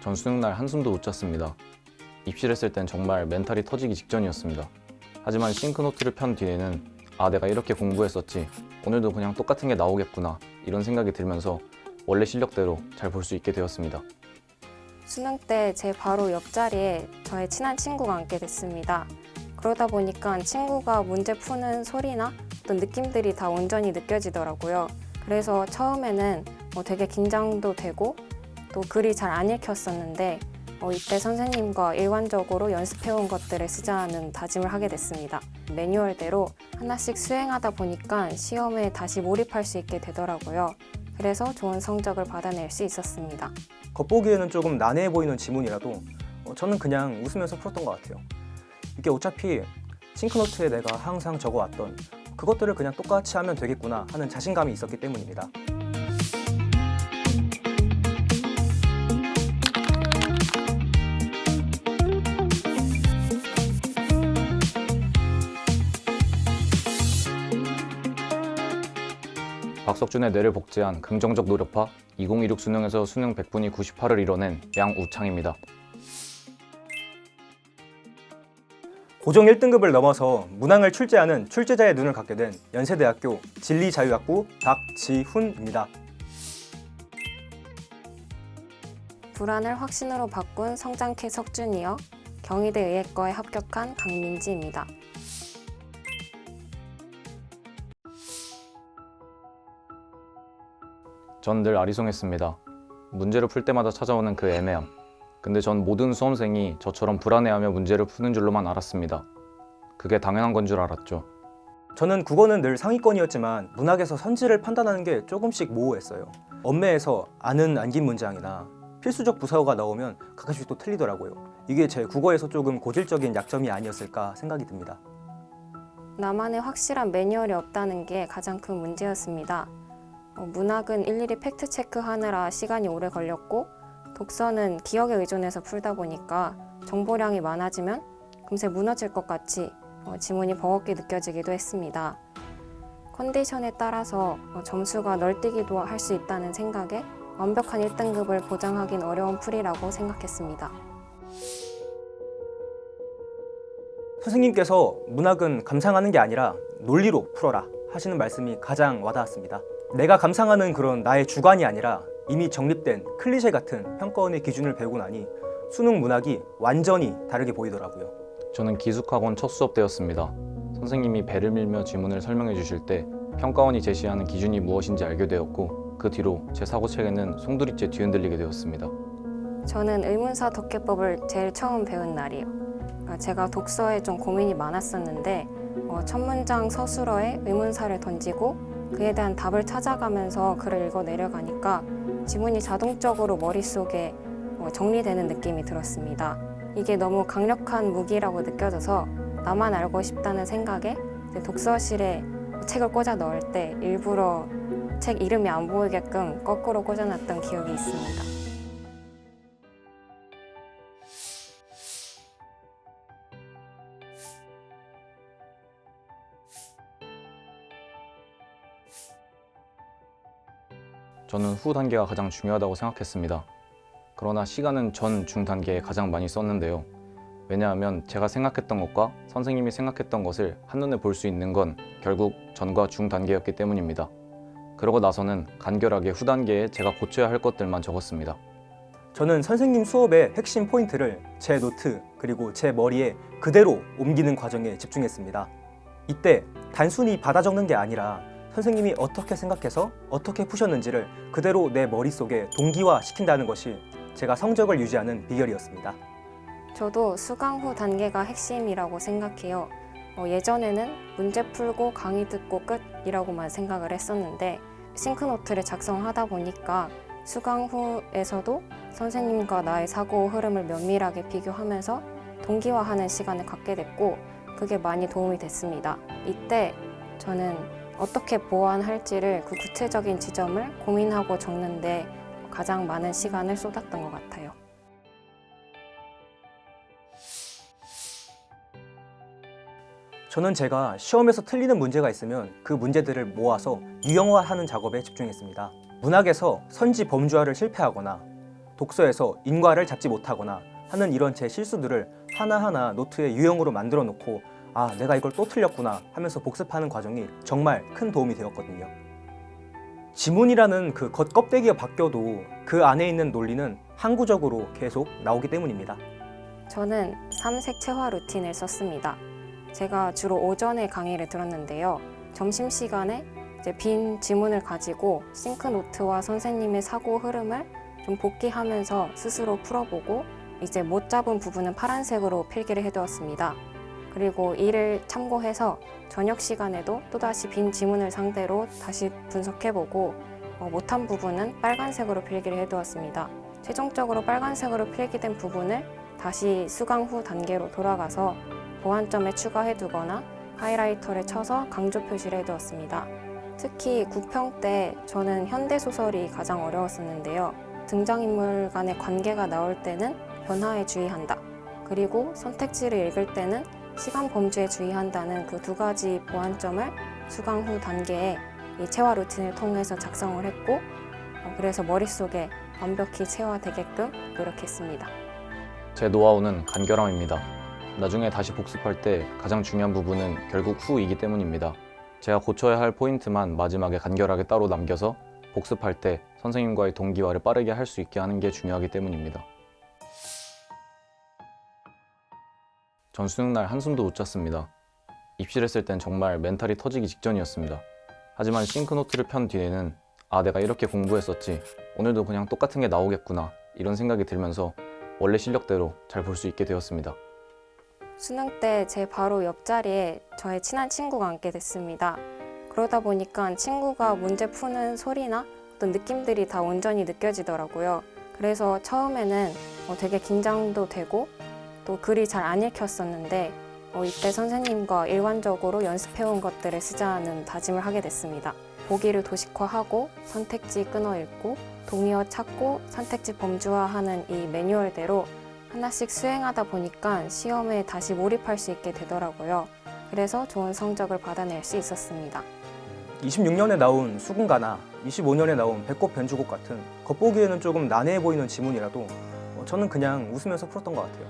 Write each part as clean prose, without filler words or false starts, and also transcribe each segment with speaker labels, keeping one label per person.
Speaker 1: 전 수능날 한숨도 못 잤습니다. 입실했을 땐 정말 멘탈이 터지기 직전이었습니다. 하지만 싱크노트를 편 뒤에는 내가 이렇게 공부했었지, 오늘도 그냥 똑같은 게 나오겠구나, 이런 생각이 들면서 원래 실력대로 잘 볼 수 있게 되었습니다.
Speaker 2: 수능 때 제 바로 옆자리에 저의 친한 친구가 앉게 됐습니다. 그러다 보니까 친구가 문제 푸는 소리나 어떤 느낌들이 다 온전히 느껴지더라고요. 그래서 처음에는 되게 긴장도 되고 또 글이 잘 안 읽혔었는데 이때 선생님과 일관적으로 연습해온 것들을 쓰자는 다짐을 하게 됐습니다. 매뉴얼대로 하나씩 수행하다 보니까 시험에 다시 몰입할 수 있게 되더라고요. 그래서 좋은 성적을 받아낼 수 있었습니다.
Speaker 3: 겉보기에는 조금 난해해 보이는 지문이라도 저는 그냥 웃으면서 풀었던 것 같아요. 이게 어차피 싱크노트에 내가 항상 적어왔던 그것들을 그냥 똑같이 하면 되겠구나 하는 자신감이 있었기 때문입니다.
Speaker 1: 박석준의 뇌를 복제한 긍정적 노력파, 2016 수능에서 수능 100분위 98을 이뤄낸 양우창입니다.
Speaker 3: 고정 1등급을 넘어서 문항을 출제하는 출제자의 눈을 갖게 된 연세대학교 진리자유학부 박지훈입니다.
Speaker 2: 불안을 확신으로 바꾼 성장캐 석준이요. 경희대 의예과에 합격한 강민지입니다.
Speaker 1: 전 늘 아리송했습니다. 문제를 풀 때마다 찾아오는 그 애매함. 근데 전 모든 수험생이 저처럼 불안해하며 문제를 푸는 줄로만 알았습니다. 그게 당연한 건 줄 알았죠.
Speaker 3: 저는 국어는 늘 상위권이었지만 문학에서 선지를 판단하는 게 조금씩 모호했어요. 언매에서 아는 안긴 문장이나 필수적 부사어가 나오면 가끔씩 또 틀리더라고요. 이게 제 국어에서 조금 고질적인 약점이 아니었을까 생각이 듭니다.
Speaker 2: 나만의 확실한 매뉴얼이 없다는 게 가장 큰 문제였습니다. 문학은 일일이 팩트 체크하느라 시간이 오래 걸렸고 독서는 기억에 의존해서 풀다 보니까 정보량이 많아지면 금세 무너질 것 같이 지문이 버겁게 느껴지기도 했습니다. 컨디션에 따라서 점수가 널뛰기도 할 수 있다는 생각에 완벽한 1등급을 보장하긴 어려운 풀이라고 생각했습니다.
Speaker 3: 선생님께서 문학은 감상하는 게 아니라 논리로 풀어라 하시는 말씀이 가장 와닿았습니다. 내가 감상하는 그런 나의 주관이 아니라 이미 정립된 클리셰 같은 평가원의 기준을 배우고 나니 수능 문학이 완전히 다르게 보이더라고요.
Speaker 1: 저는 기숙학원 첫 수업 때였습니다. 선생님이 배를 밀며 지문을 설명해 주실 때 평가원이 제시하는 기준이 무엇인지 알게 되었고, 그 뒤로 제 사고체계는 송두리째 뒤흔들리게 되었습니다.
Speaker 2: 저는 의문사 독해법을 제일 처음 배운 날이에요. 제가 독서에 좀 고민이 많았었는데 첫 문장 서술어에 의문사를 던지고 그에 대한 답을 찾아가면서 글을 읽어 내려가니까 지문이 자동적으로 머릿속에 정리되는 느낌이 들었습니다. 이게 너무 강력한 무기라고 느껴져서 나만 알고 싶다는 생각에 독서실에 책을 꽂아 넣을 때 일부러 책 이름이 안 보이게끔 거꾸로 꽂아놨던 기억이 있습니다.
Speaker 1: 저는 후 단계가 가장 중요하다고 생각했습니다. 그러나 시간은 전, 중 단계에 가장 많이 썼는데요. 왜냐하면 제가 생각했던 것과 선생님이 생각했던 것을 한눈에 볼 수 있는 건 결국 전과 중 단계였기 때문입니다. 그러고 나서는 간결하게 후 단계에 제가 고쳐야 할 것들만 적었습니다.
Speaker 3: 저는 선생님 수업의 핵심 포인트를 제 노트 그리고 제 머리에 그대로 옮기는 과정에 집중했습니다. 이때 단순히 받아 적는 게 아니라 선생님이 어떻게 생각해서 어떻게 푸셨는지를 그대로 내 머릿속에 동기화 시킨다는 것이 제가 성적을 유지하는 비결이었습니다.
Speaker 2: 저도 수강 후 단계가 핵심이라고 생각해요. 예전에는 문제 풀고 강의 듣고 끝이라고만 생각을 했었는데 싱크노트를 작성하다 보니까 수강 후에서도 선생님과 나의 사고 흐름을 면밀하게 비교하면서 동기화하는 시간을 갖게 됐고 그게 많이 도움이 됐습니다. 이때 저는 어떻게 보완할지를 그 구체적인 지점을 고민하고 적는데 가장 많은 시간을 쏟았던 것 같아요.
Speaker 3: 저는 제가 시험에서 틀리는 문제가 있으면 그 문제들을 모아서 유형화하는 작업에 집중했습니다. 문학에서 선지 범주화를 실패하거나 독서에서 인과를 잡지 못하거나 하는 이런 제 실수들을 하나하나 노트에 유형으로 만들어 놓고 아, 내가 이걸 또 틀렸구나 하면서 복습하는 과정이 정말 큰 도움이 되었거든요. 지문이라는 그 겉껍데기가 바뀌어도 그 안에 있는 논리는 항구적으로 계속 나오기 때문입니다.
Speaker 2: 저는 삼색 체화 루틴을 썼습니다. 제가 주로 오전에 강의를 들었는데요. 점심시간에 이제 빈 지문을 가지고 싱크노트와 선생님의 사고 흐름을 좀 복기하면서 스스로 풀어보고 이제 못 잡은 부분은 파란색으로 필기를 해두었습니다. 그리고 이를 참고해서 저녁 시간에도 또다시 빈 지문을 상대로 다시 분석해보고 못한 부분은 빨간색으로 필기를 해두었습니다. 최종적으로 빨간색으로 필기된 부분을 다시 수강 후 단계로 돌아가서 보완점에 추가해두거나 하이라이터를 쳐서 강조 표시를 해두었습니다. 특히 국평 때 저는 현대소설이 가장 어려웠었는데요. 등장인물 간의 관계가 나올 때는 변화에 주의한다. 그리고 선택지를 읽을 때는 시간 범주에 주의한다는 그 두 가지 보완점을 수강 후 단계에 이 체화 루틴을 통해서 작성을 했고 그래서 머릿속에 완벽히 체화되게끔 노력했습니다.
Speaker 1: 제 노하우는 간결함입니다. 나중에 다시 복습할 때 가장 중요한 부분은 결국 후이기 때문입니다. 제가 고쳐야 할 포인트만 마지막에 간결하게 따로 남겨서 복습할 때 선생님과의 동기화를 빠르게 할 수 있게 하는 게 중요하기 때문입니다. 전 수능날 한숨도 못 잤습니다. 입실했을 땐 정말 멘탈이 터지기 직전이었습니다. 하지만 싱크노트를 편 뒤에는 아, 내가 이렇게 공부했었지, 오늘도 그냥 똑같은 게 나오겠구나, 이런 생각이 들면서 원래 실력대로 잘 볼 수 있게 되었습니다.
Speaker 2: 수능 때 제 바로 옆자리에 저의 친한 친구가 앉게 됐습니다. 그러다 보니까 친구가 문제 푸는 소리나 어떤 느낌들이 다 온전히 느껴지더라고요. 그래서 처음에는 되게 긴장도 되고 또 글이 잘 안 읽혔었는데 이때 선생님과 일관적으로 연습해온 것들을 쓰자는 다짐을 하게 됐습니다. 보기를 도식화하고 선택지 끊어 읽고 동의어 찾고 선택지 범주화하는 이 매뉴얼대로 하나씩 수행하다 보니까 시험에 다시 몰입할 수 있게 되더라고요. 그래서 좋은 성적을 받아낼 수 있었습니다.
Speaker 3: 26년에 나온 수군가나 25년에 나온 배꼽 변주곡 같은 겉보기에는 조금 난해해 보이는 지문이라도 저는 그냥 웃으면서 풀었던 것 같아요.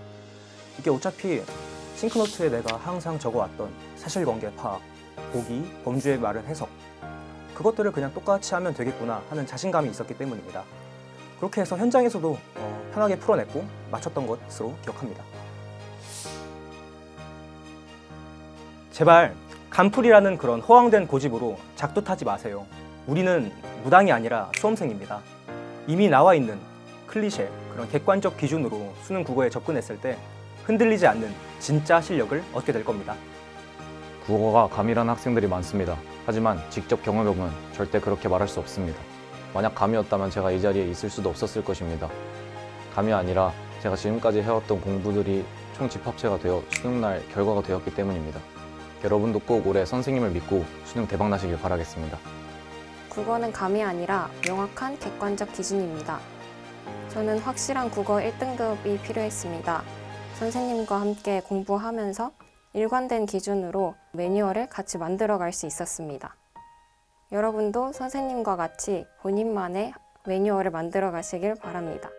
Speaker 3: 이게 어차피 싱크노트에 내가 항상 적어왔던 사실관계 파악, 보기, 범주에 말은 해석, 그것들을 그냥 똑같이 하면 되겠구나 하는 자신감이 있었기 때문입니다. 그렇게 해서 현장에서도 편하게 풀어냈고 맞췄던 것으로 기억합니다. 제발 간풀이라는 그런 허황된 고집으로 작두타지 마세요. 우리는 무당이 아니라 수험생입니다. 이미 나와 있는 클리셰, 그런 객관적 기준으로 수능 국어에 접근했을 때 흔들리지 않는 진짜 실력을 얻게 될 겁니다.
Speaker 1: 국어가 감이라는 학생들이 많습니다. 하지만 직접 경험해보면 절대 그렇게 말할 수 없습니다. 만약 감이었다면 제가 이 자리에 있을 수도 없었을 것입니다. 감이 아니라 제가 지금까지 해왔던 공부들이 총 집합체가 되어 수능날 결과가 되었기 때문입니다. 여러분도 꼭 올해 선생님을 믿고 수능 대박 나시길 바라겠습니다.
Speaker 2: 국어는 감이 아니라 명확한 객관적 기준입니다. 저는 확실한 국어 1등급이 필요했습니다. 선생님과 함께 공부하면서 일관된 기준으로 매뉴얼을 같이 만들어갈 수 있었습니다. 여러분도 선생님과 같이 본인만의 매뉴얼을 만들어 가시길 바랍니다.